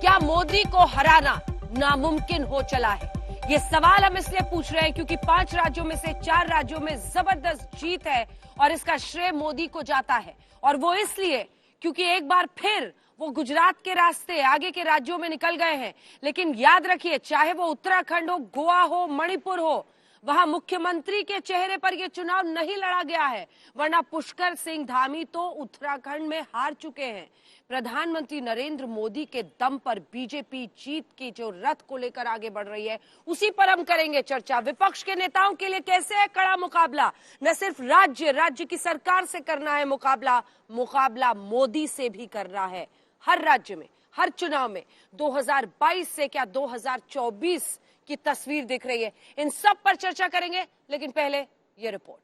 क्या मोदी को हराना नामुमकिन हो चला है? ये सवाल हम इसलिए पूछ रहे हैं क्योंकि 5 राज्यों में से 4 राज्यों में जबरदस्त जीत है और इसका श्रेय मोदी को जाता है। और वो इसलिए क्योंकि एक बार फिर वो गुजरात के रास्ते आगे के राज्यों में निकल गए हैं। लेकिन याद रखिए, चाहे वो उत्तराखंड हो, गोवा हो, मणिपुर हो, वहां मुख्यमंत्री के चेहरे पर यह चुनाव नहीं लड़ा गया है, वरना पुष्कर सिंह धामी तो उत्तराखंड में हार चुके हैं। प्रधानमंत्री नरेंद्र मोदी के दम पर बीजेपी जीत की जो रथ को लेकर आगे बढ़ रही है, उसी पर हम करेंगे चर्चा। विपक्ष के नेताओं के लिए कैसे है कड़ा मुकाबला? न सिर्फ राज्य की सरकार से करना है मुकाबला मोदी से भी करना है। हर राज्य में, हर चुनाव में 2022 से क्या 2024 की तस्वीर दिख रही है। इन सब पर चर्चा करेंगे, लेकिन पहले ये रिपोर्ट।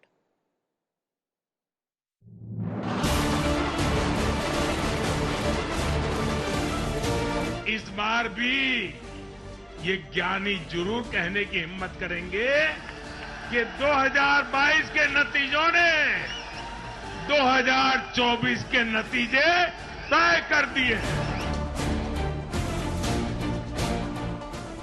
इस बार भी ये ज्ञानी जरूर कहने की हिम्मत करेंगे कि 2022 के नतीजों ने 2024 के नतीजे तय कर दिए।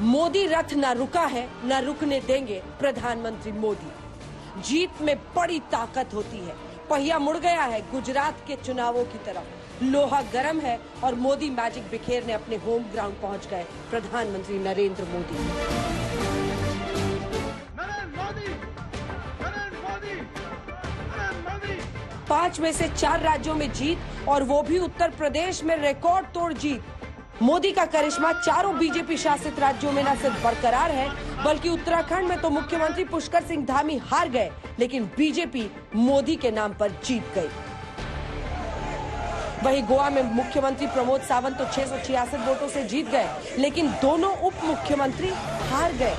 मोदी रथ न रुका है, न रुकने देंगे प्रधानमंत्री मोदी। जीत में बड़ी ताकत होती है। पहिया मुड़ गया है गुजरात के चुनावों की तरफ। लोहा गर्म है और मोदी मैजिक बिखेरने अपने होम ग्राउंड पहुंच गए प्रधानमंत्री नरेंद्र मोदी। 5 में से 4 राज्यों में जीत और वो भी उत्तर प्रदेश में रिकॉर्ड तोड़ जीत। मोदी का करिश्मा चारों बीजेपी शासित राज्यों में न सिर्फ बरकरार है, बल्कि उत्तराखंड में तो मुख्यमंत्री पुष्कर सिंह धामी हार गए, लेकिन बीजेपी मोदी के नाम पर जीत गई। वहीं गोवा में मुख्यमंत्री प्रमोद सावंत तो 666 वोटों से जीत गए, लेकिन दोनों उप मुख्यमंत्री हार गए।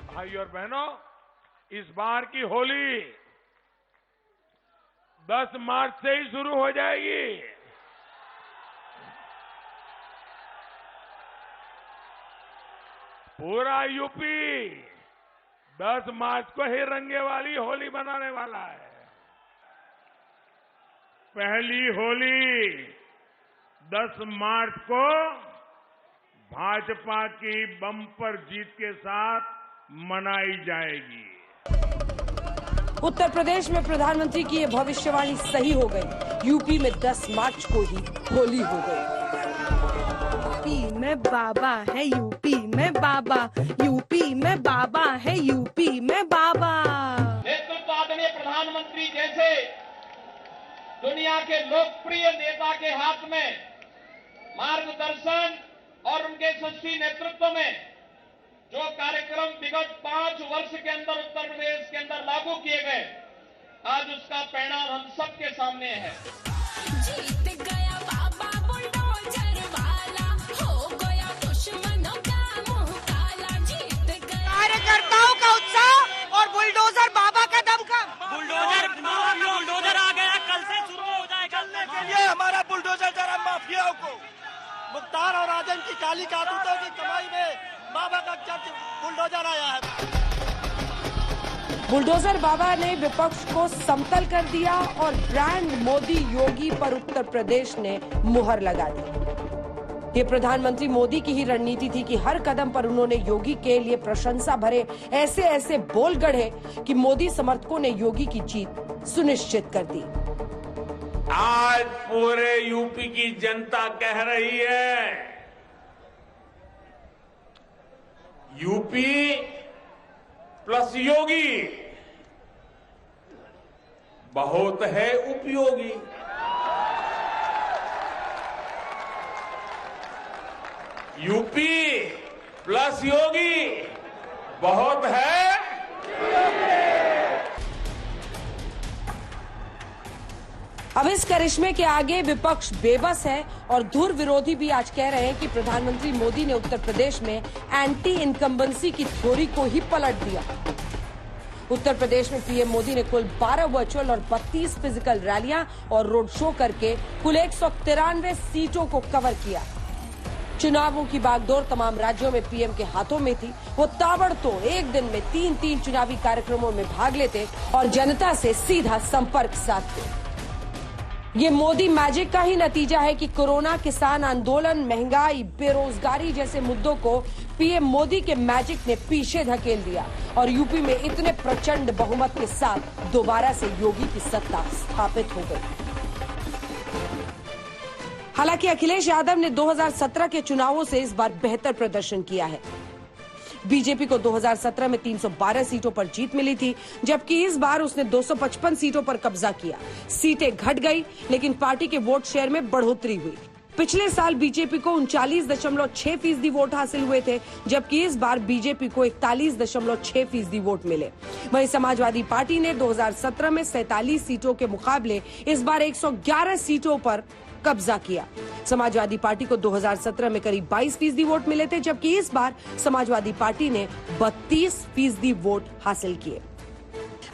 भाई और बहनों, इस बार की होली 10 मार्च से ही शुरू हो जाएगी। पूरा यूपी 10 मार्च को ही रंगे वाली होली मनाने वाला है। पहली होली 10 मार्च को भाजपा की बम्पर जीत के साथ मनाई जाएगी। उत्तर प्रदेश में प्रधानमंत्री की ये भविष्यवाणी सही हो गई। यूपी में 10 मार्च को ही होली हो गई। यूपी में बाबा है, यूपी में बाबा, यूपी में बाबा है, यूपी में बाबा। नेतृत्व आदरणीय प्रधानमंत्री जैसे दुनिया के लोकप्रिय नेता के हाथ में मार्गदर्शन और उनके यशस्वी नेतृत्व में जो कार्यक्रम विगत 5 वर्ष के अंदर उत्तर प्रदेश के अंदर लागू किए गए, आज उसका परिणाम हम सबके सामने है। जीत गया बाबा बुलडोजर वाला, हो गया दुश्मनों का मुंह काला। जीत गया कार्यकर्ताओं का उत्साह और बुलडोजर बाबा का दमखम। बुलडोजर आ गया, कल से शुरू हो जाएगा। के लिए हमारा बुलडोजर जरा माफियाओं को, मुख्तार और आजम की काली कातूतों की कमाई में बाबा का चर्च बुलडोजर आया है। बुलडोजर बाबा ने विपक्ष को समतल कर दिया और ब्रांड मोदी योगी पर उत्तर प्रदेश ने मुहर लगा दी। ये प्रधानमंत्री मोदी की ही रणनीति थी कि हर कदम पर उन्होंने योगी के लिए प्रशंसा भरे ऐसे बोल गढ़े कि मोदी समर्थकों ने योगी की जीत सुनिश्चित कर दी। आज पूरे यूपी की जनता कह रही है, यूपी प्लस योगी बहुत है उपयोगी। यूपी प्लस योगी बहुत है। अब इस करिश्मे के आगे विपक्ष बेबस है और धुर विरोधी भी आज कह रहे हैं कि प्रधानमंत्री मोदी ने उत्तर प्रदेश में एंटी इनकम्बेंसी की थ्योरी को ही पलट दिया। उत्तर प्रदेश में पीएम मोदी ने कुल 12 वर्चुअल और 32 फिजिकल रैलियां और रोड शो करके कुल 193 सीटों को कवर किया। चुनावों की बागडोर तमाम राज्यों में पीएम के हाथों में थी। वो ताबड़तोड़ एक दिन में 3 चुनावी कार्यक्रमों में भाग लेते और जनता से सीधा संपर्क साधते। ये मोदी मैजिक का ही नतीजा है कि कोरोना, किसान आंदोलन, महंगाई, बेरोजगारी जैसे मुद्दों को पीएम मोदी के मैजिक ने पीछे धकेल दिया और यूपी में इतने प्रचंड बहुमत के साथ दोबारा से योगी की सत्ता स्थापित हो गई। हालांकि अखिलेश यादव ने 2017 के चुनावों से इस बार बेहतर प्रदर्शन किया है। बीजेपी को 2017 में 312 सीटों पर जीत मिली थी, जबकि इस बार उसने 255 सीटों पर कब्जा किया। सीटें घट गई, लेकिन पार्टी के वोट शेयर में बढ़ोतरी हुई। पिछले साल बीजेपी को 39.6% वोट हासिल हुए थे, जबकि इस बार बीजेपी को 41.6% वोट मिले। वहीं समाजवादी पार्टी ने 2017 में 47 सीटों के मुकाबले इस बार 111 सीटों पर कब्जा किया। समाजवादी पार्टी को 2017 में करीब 22% वोट मिले थे, जबकि इस बार समाजवादी पार्टी ने 32% वोट हासिल किए।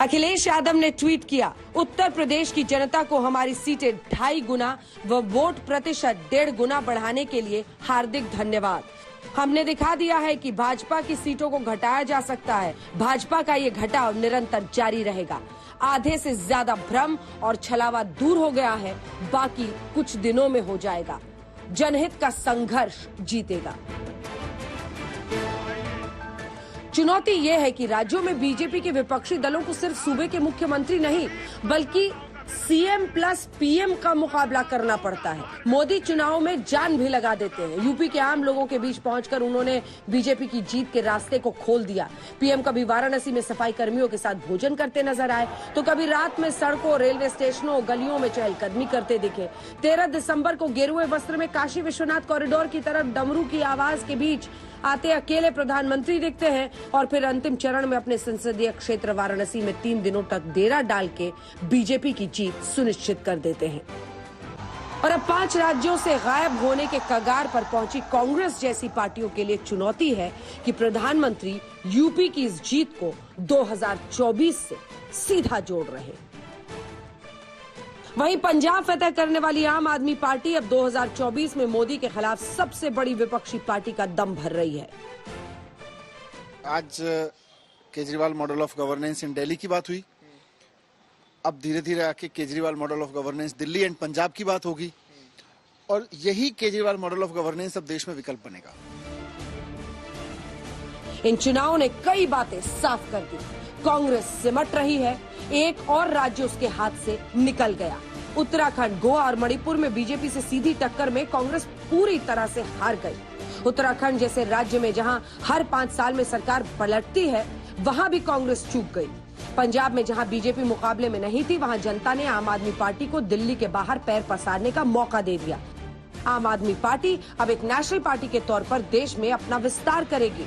अखिलेश यादव ने ट्वीट किया, उत्तर प्रदेश की जनता को हमारी सीटें 2.5 गुना व वोट प्रतिशत 1.5 गुना बढ़ाने के लिए हार्दिक धन्यवाद। हमने दिखा दिया है कि भाजपा की सीटों को घटाया जा सकता है। भाजपा का ये घटाव निरंतर जारी रहेगा। आधे से ज्यादा भ्रम और छलावा दूर हो गया है, बाकी कुछ दिनों में हो जाएगा। जनहित का संघर्ष जीतेगा। चुनौती यह है कि राज्यों में बीजेपी के विपक्षी दलों को सिर्फ सूबे के मुख्यमंत्री नहीं, बल्कि सीएम प्लस पीएम का मुकाबला करना पड़ता है। मोदी चुनाव में जान भी लगा देते हैं। यूपी के आम लोगों के बीच पहुंचकर उन्होंने बीजेपी की जीत के रास्ते को खोल दिया। पीएम कभी वाराणसी में सफाई कर्मियों के साथ भोजन करते नजर आए, तो कभी रात में सड़कों, रेलवे स्टेशनों, गलियों में चहलकदमी करते दिखे। 13 दिसंबर को गेरुए वस्त्र में काशी विश्वनाथ कॉरिडोर की तरफ डमरू की आवाज के बीच आते अकेले प्रधानमंत्री दिखते हैं और फिर अंतिम चरण में अपने संसदीय क्षेत्र वाराणसी में 3 दिनों तक डेरा डाल के बीजेपी की जीत सुनिश्चित कर देते हैं। और अब 5 राज्यों से गायब होने के कगार पर पहुंची कांग्रेस जैसी पार्टियों के लिए चुनौती है कि प्रधानमंत्री यूपी की इस जीत को 2024 से सीधा जोड़ रहे हैं। वहीं पंजाब फतह करने वाली आम आदमी पार्टी अब 2024 में मोदी के खिलाफ सबसे बड़ी विपक्षी पार्टी का दम भर रही है। आज केजरीवाल मॉडल ऑफ गवर्नेंस इन दिल्ली की बात हुई, अब धीरे धीरे आके Kejriwal model of governance Delhi and Punjab की बात होगी और यही केजरीवाल मॉडल ऑफ गवर्नेंस अब देश में विकल्प बनेगा। इन चुनावों ने कई बातें साफ कर दी। कांग्रेस सिमट रही है, एक और राज्य उसके हाथ से निकल गया। उत्तराखंड, गोवा और मणिपुर में बीजेपी से सीधी टक्कर में कांग्रेस पूरी तरह से हार गई। उत्तराखंड जैसे राज्य में जहां हर 5 साल में सरकार पलटती है, वहां भी कांग्रेस चूक गई। पंजाब में जहां बीजेपी मुकाबले में नहीं थी, वहां जनता ने आम आदमी पार्टी को दिल्ली के बाहर पैर पसारने का मौका दे दिया। आम आदमी पार्टी अब एक नेशनल पार्टी के तौर पर देश में अपना विस्तार करेगी।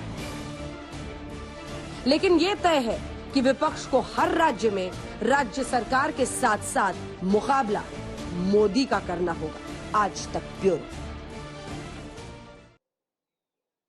लेकिन ये तय है कि विपक्ष को हर राज्य में राज्य सरकार के साथ साथ मुकाबला मोदी का करना होगा। आज तक ब्यूरो।